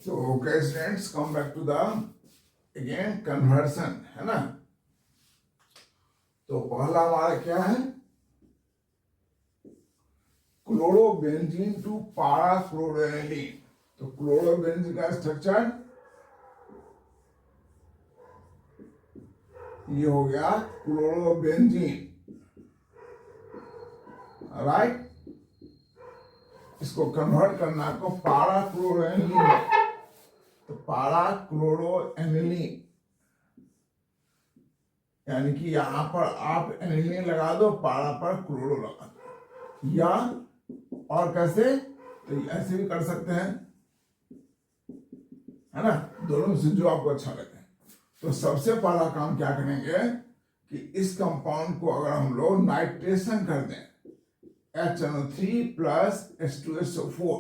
So okay students, come back to the again conversion, है ना। तो पहला हमारा क्या है, क्लोरोबेंजीन टू पारा क्लोरोएनिलीन। तो क्लोरोबेंजीन का स्ट्रक्चर ये हो गया क्लोरोबेंजीन, राइट। इसको कन्वर्ट करना है आपको पारा क्लोरोएनिलीन में। तो पारा क्लोरोएनिलीन यानी कि यहां पर आप एनिलीन लगा दो, पारा पर क्लोरो लगा दो, या और कैसे, तो ऐसे भी कर सकते हैं, है ना। दोनों में से जो आपको अच्छा लगे। तो सबसे पहला काम क्या करेंगे कि इस कंपाउंड को अगर हम लोग नाइट्रेशन कर दें HNO3 प्लस H2SO4,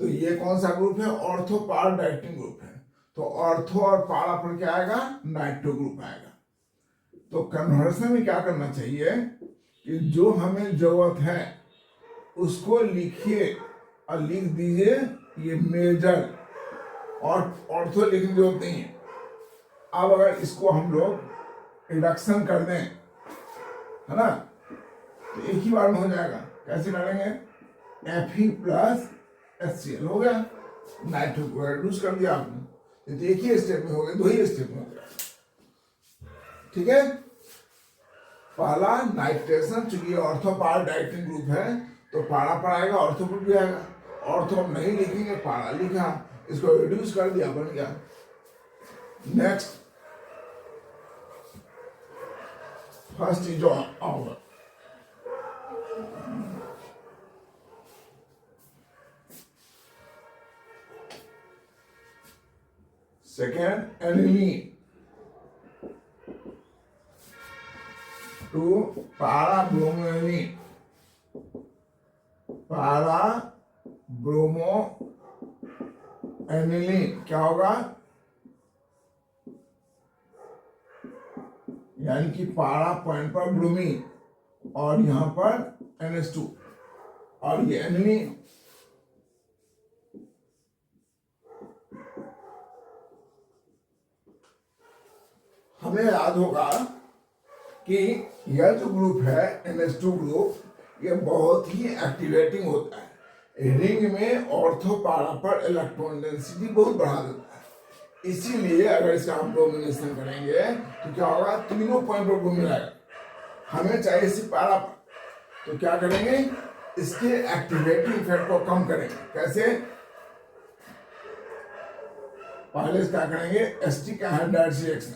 तो ये कौन सा ग्रुप है, ऑर्थो पारा डाइटिंग ग्रुप है। तो ऑर्थो और पारा पर क्या आएगा, नाइट्रो ग्रुप आएगा। तो कन्वर्सन में क्या करना चाहिए कि जो हमें जरूरत है उसको लिखिए और लिख दीजिए ये मेजर, और ऑर्थो लिखने की जरूरत नहीं है। अब अगर इसको हम लोग रिडक्शन कर दें, है ना, तो एक ही बार में हो जाएगा। कैसे करेंगे, Fe प्लस HCl हो गया, नाइट्रो को रिड्यूस कर दिया आपने। तो एक ही स्टेप में हो गया, दो ही स्टेप में हो गया, ठीक है। पहला नाइट्रेशन, चूंकि ऑर्थो पारा डाइटिंग ग्रुप है तो पारा पर आएगा, ऑर्थो पर भी आएगा। ऑर्थो हम नहीं लिखेंगे, पारा लिखा, इसको रिड्यूस कर दिया, बन गया। Next, first is on, second aniline to para bromoaniline, पारा ब्रोमो एनिलीन क्या होगा, यानी कि पारा पॉइंट पर ब्रोमीन और यहां पर NH2, और ये एनिलीन। हमें याद होगा कि यह जो ग्रुप है NH2 ग्रुप, ये बहुत ही एक्टिवेटिंग होता है। रिंग में ऑर्थो पारा पर इलेक्ट्रॉन डेंसिटी बहुत बढ़ा देता है। इसीलिए अगर इसका हम ब्रोमिनेशन करेंगे तो क्या होगा, तीनों पॉइंट पर ब्रोमीन आएगा। हमें चाहिए सिर्फ पारा पर, तो क्या करेंगे, इसके एक्टिवेटिंग इफेक्ट को कम करेंगे। कैसे, पहले क्या करेंगे, एस्टिक एनहाइड्राइड रिएक्शन,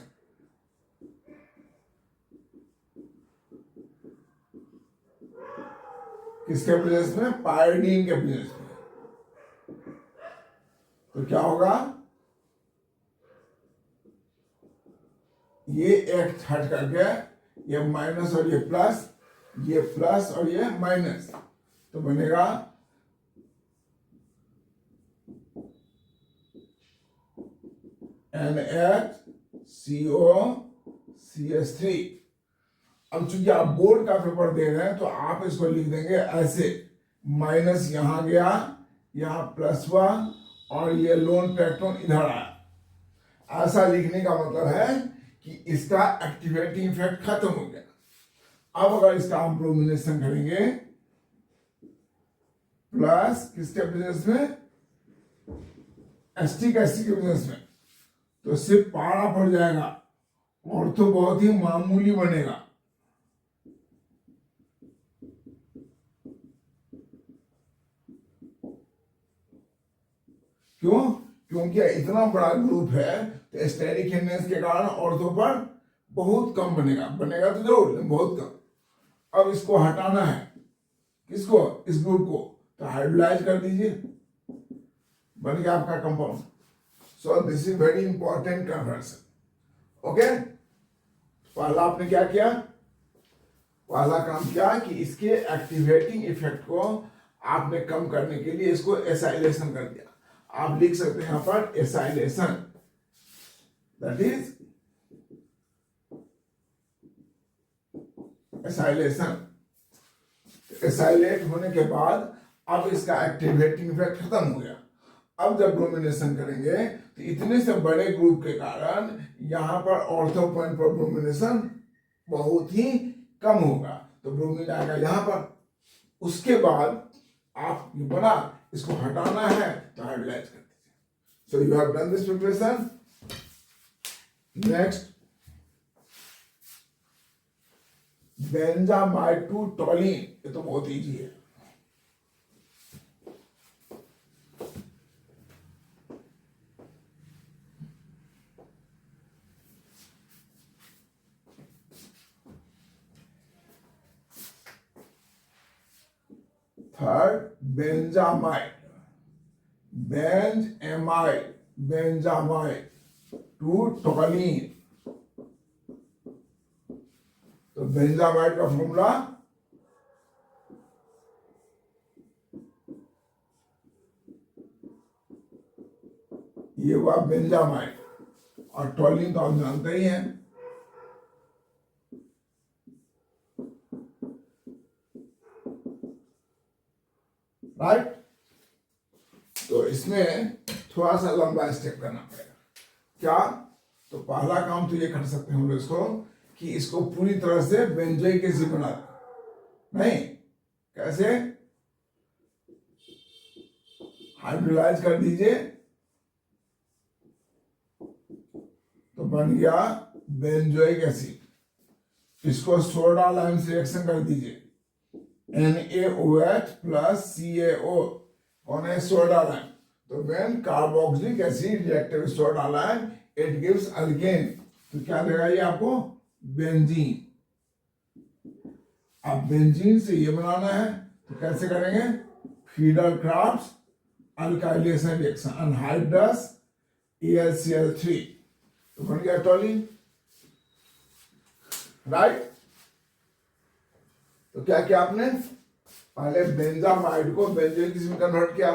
किसके प्रेजेंस में, पायोडीन के प्रेजेंस में। तो क्या होगा, ये एक हट करके ये माइनस और ये प्लस और ये माइनस, तो बनेगा NHCOCH3। अब चूंकि आप बोर्ड का पेपर दे रहे हैं तो आप इसको लिख देंगे ऐसे, माइनस यहां गया, यहां प्लस हुआ, और ये लोन पेक्टोन इधर आया। ऐसा लिखने का मतलब है कि इसका एक्टिवेटिंग इफेक्ट खत्म हो गया। अब अगर इसका हम ब्रोमिनेशन करेंगे प्लस किसके बिजनेस में, एस्टिक एसिड के बिजनेस में, तो सिर्फ पारा पड़ जाएगा, और तो बहुत ही मामूली बनेगा। क्यों, क्योंकि इतना बड़ा ग्रुप है तो स्टेरिक हिंडेंस के कारण ऑर्थो पर बहुत कम बनेगा, बनेगा तो जरूर बहुत कम। अब इसको हटाना है, किसको, इस ग्रुप को, तो हाइड्रोलाइज कर दीजिए, बन गया आपका compound. So this is very important conversion. Okay, पहला आपने क्या किया, पहला काम किया कि इसके एक्टिवेटिंग इफेक्ट को आपने कम करने के लिए इसको एसाइलेशन कर दिया। आप लिख सकते हैं यहां पर एसाइलेशन, दैट इज एसाइलेशन। एसाइलेट होने के बाद अब इसका एक्टिवेटिंग इफेक्ट खत्म हो गया। अब जब ब्रोमिनेशन करेंगे तो इतने से बड़े ग्रुप के कारण यहां पर ऑर्थो पॉइंट पर ब्रोमिनेशन बहुत ही कम होगा, तो ब्रोमीन आएगा यहां पर। उसके बाद आप ये बना, इसको हटाना है तो हाइड्रोलाइज कर दीजिए। So you have done this preparation. Next, benzamide to toluene, ये तो बहुत इजी है। Third, benzamide, benzamide to toluene. तो बेंजामाइड का फॉर्मूला ये हुआ बेंजामाइड, और टोलिन तो आप जानते ही हैं। राइट, तो इसमें थोड़ा सा लंबा स्टेप करना पड़ेगा। क्या? तो पहला काम तो ये कर सकते हैं हम लोग इसको, कि इसको पूरी तरह से बेंजोइक एसिड बना दें। नहीं, कैसे? हाइड्रोलाइज कर दीजिए तो बन गया बेंजोइक एसिड। इसको सोडा लाइम से रिएक्शन कर दीजिए, NaOH प्लस CaO, कौन है? Soda lime. तो when carboxylic acid react with soda lime it gives alkane, तो क्या देगा ये आपको? बेंजीन। अब बेंजीन से ये बनाना है तो कैसे करेंगे? Feeder crafts alkylation reaction, anhydrous AlCl3, तो बन गया टोलिन। राइट, तो क्या किया आपने? पहले बेंजामाइड को बेंजोइक एसिड में कन्वर्ट किया,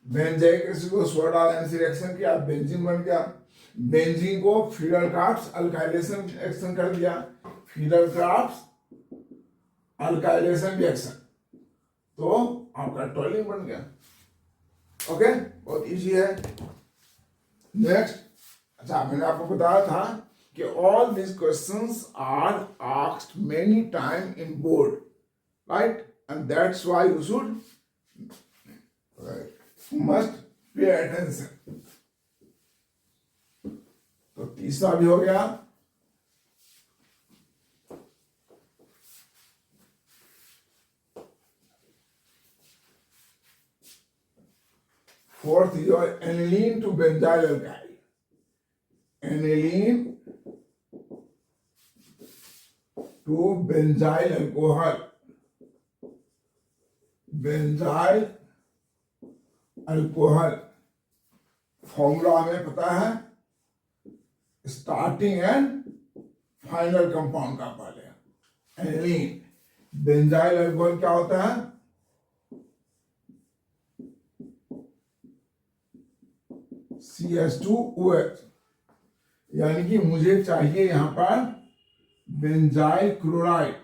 बेंजोइक एसिड को सोडा लाइम से रिएक्शन किया, बेंजीन बन गया। बेंजीन को फीडर क्राफ्ट्स अल्काइलेशन रिएक्शन कर दिया, फीडर क्राफ्ट्स अल्काइलेशन रिएक्शन, तो आपका टोलिन बन गया। ओके, बहुत इजी है। नेक्स्ट, अच्छा मैंने आपको बताया था कि all this questions are asked many time in board, right, and that's why you should must pay attention. तो तीसरा भी हो गया। Fourth, your aniline to benzyl alkyl, aniline to benzyl alcohol, benzyl alcohol. Formula हमें पता है, starting and final compound का पहले एनिलीन। बेंजाइल अल्कोहल क्या होता है? CH2OH, यानी कि मुझे चाहिए यहां पर बेंजाइल क्लोराइड,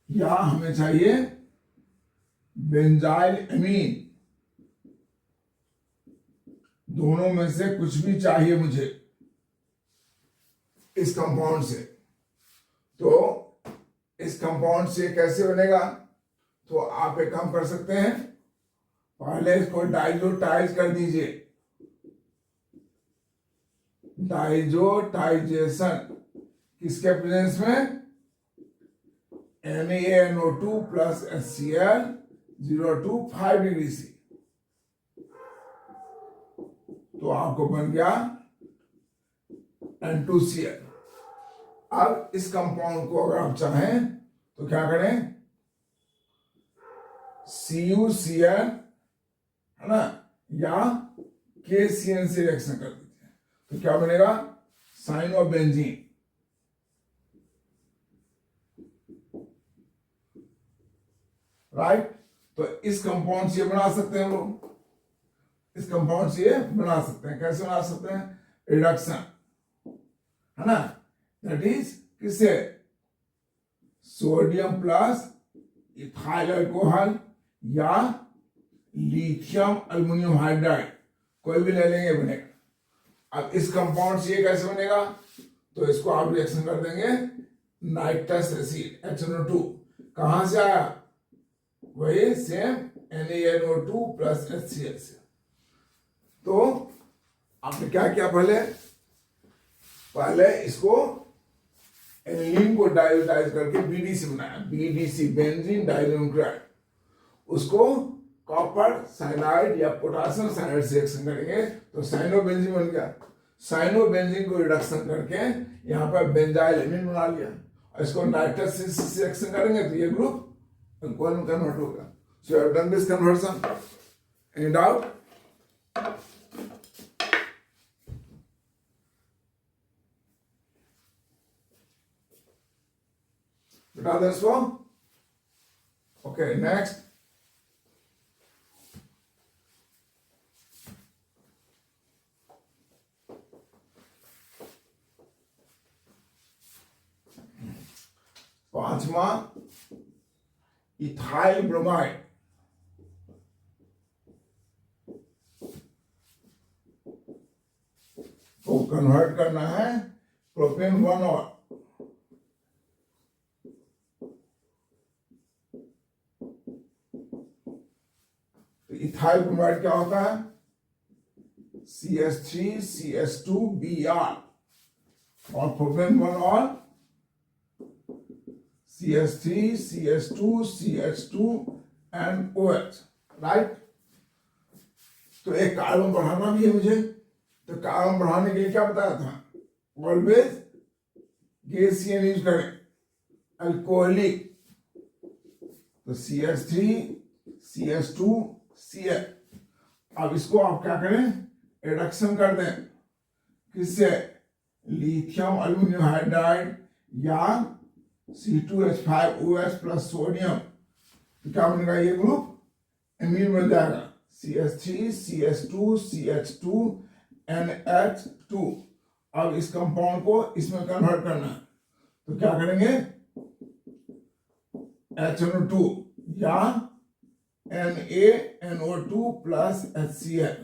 या हमें चाहिए बेंजाइल एमीन, दोनों में से कुछ भी चाहिए मुझे इस कंपाउंड से। तो इस कंपाउंड से कैसे बनेगा? तो आप एक काम कर सकते हैं, पहले इसको डाइजोटाइज कर दीजिए, डाइजोटाइजेशन किसके प्रेजेंस में? NaNO2 plus HCl 025 degree C, तो आपको बन गया N2Cl। अब इस कंपाउंड को अगर आप चाहें तो क्या करें? CuCl है ना, या KCN से रिएक्शन कर दीजिए, तो क्या बनेगा? साइनोबेंजीन। राइट, तो इस कंपाउंड से बना सकते हैं हम लोग, इस कंपाउंड से बना सकते हैं। कैसे बना सकते हैं? रिडक्शन, है ना, दैट इज किससे? सोडियम प्लस इथाइल अल्कोहल, या लिथियम अल्युमिनियम हाइड्राइड, कोई भी ले लेंगे बनेगा। अब इस कंपाउंड से ये कैसे बनेगा, तो इसको आप रिएक्शन कर देंगे नाइट्रस एसिड HNO2, कहां से आया, वही सेम NaNO2 प्लस HCl से। तो आपने क्या किया, पहले इसको एनिलीन को डाइल्यूटाइज करके BDC बनाया, BDC बेंजीन डाइल्यून क्लोराइड, उसको कॉपर साइनाइड या पोटासियम साइनाइड से रिएक्शन करेंगे तो साइनोबेंजीन बन गया। साइनोबेंजीन को रिडक्शन करके यहाँ पर बेंजाइल एमीन बना लिया, और इसको नाइट्रस से रिएक्शन करेंगे तो ये ग्रुप अल्कोहल में कन्वर्ट होगा। सो you have done this conversion. Any doubt? बता दो इसको। Okay, next. पांचवा, इथाइल ब्रोमाइड। को कन्वर्ट करना है प्रोपेन 1 और इथाइल ब्रोमाइड क्या होता है, CH3 CH2 Br और प्रोपेन 1 और CH3 CH2 CH2 and OH, right. तो एक कार्बन बढ़ाना भी है मुझे, तो कार्बन बढ़ाने के लिए क्या बताया था, ऑलवेज गैसियन यूज करें, अल्कोहलिक, तो CH3 CH2 Cl। अब इसको आप क्या करें, रिडक्शन कर दें, किससे, लिथियम अल्युमिनियम हाइड्राइड या C2H5OH प्लस सोडियम, तो क्या बनेगा, ये ग्रुप एमीन बन जाएगा, CH3 CH2 CH2 NH2। अब इस कंपाउंड को इसमें कन्वर्ट करना है, तो क्या करेंगे, HNO2 या NaNO2 प्लस HCl,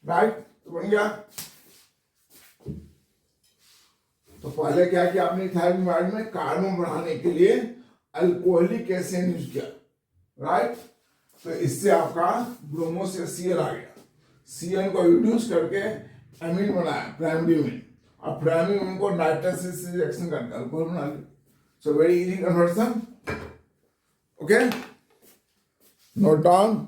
राइट। तो बन गया। तो पहले क्या किया आपने, इथाइल ब्रोमाइड में कार्बन बढ़ाने के लिए अल्कोहलिक एसिड यूज किया, राइट। तो इससे आपका ब्रोमो से Cl आ गया, Cl को रिड्यूस करके एमीन बनाया, प्राइमरी एमीन, और प्राइमरी एमीन को नाइट्रस से रिएक्शन करके अल्कोहल बना लिया। So very easy conversion. Okay, note down.